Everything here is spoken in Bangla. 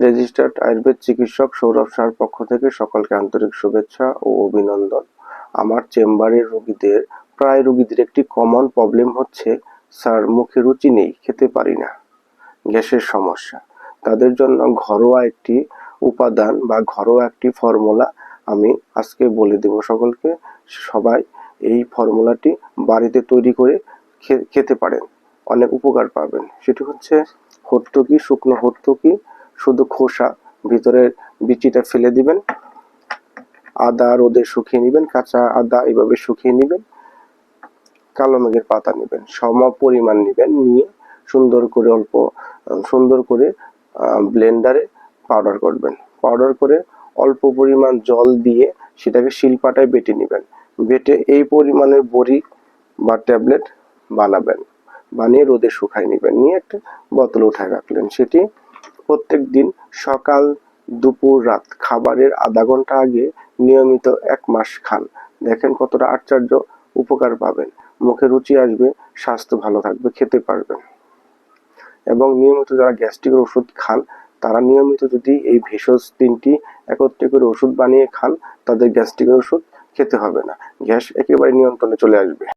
রেজিস্টার্ড আয়ুর্বেদ চিকিৎসক সৌরভ সাহার পক্ষ থেকে সকলকে আন্তরিক শুভেচ্ছা ও অভিনন্দন। আমার চেম্বারের প্রায় রোগীদের একটি কমন প্রবলেম হচ্ছে, স্যার মুখে রুচি নেই, খেতে পারি না, গ্যাসের সমস্যা। তাদের জন্য ঘরোয়া একটি উপাদান বা ঘরোয়া একটি ফর্মুলা আমি আজকে বলে দেব সকলকে। সবাই এই ফর্মুলাটি বাড়িতে তৈরি করে খেতে পারেন, অনেক উপকার পাবেন। সেটি হচ্ছে হর্তুকি, শুকনো হর্তুকি, শুধু খোসা, ভিতরের বিচিটা ফেলে দিবেন। আদা রোদে শুকিয়ে নেবেন, কাঁচা আদা এভাবে শুকিয়ে নেবেন। কালো মেঘের পাতা নেবেন, সম পরিমাণ নেবেন, নিয়ে সুন্দর করে ব্লেন্ডারে পাউডার করবেন। পাউডার করে অল্প পরিমাণ জল দিয়ে সেটাকে শিলপাটায় বেটে নেবেন। বেটে এই পরিমাণের বড়ি বা ট্যাবলেট বানাবেন, বানিয়ে রোদে শুকাই নেবেন, নিয়ে একটা বোতলে উঠায় রাখলেন। সেটি প্রত্যেক দিন সকাল, দুপুর, রাত খাবারের আধা ঘন্টা আগে নিয়মিত 1 মাস খান। দেখেন কতটা আশ্চর্য উপকার পাবেন, মুখে রুচি আসবে, স্বাস্থ্য ভালো থাকবে, খেতে পারবেন। এবং নিয়মিত যারা গ্যাস্ট্রিকের ওষুধ খান, তারা নিয়মিত যদি এই ভেষজ 3টি একত্রে করে ওষুধ বানিয়ে খান, তাদের গ্যাস্ট্রিকের ওষুধ খেতে হবে না, গ্যাস একেবারে নিয়ন্ত্রণে চলে আসবে।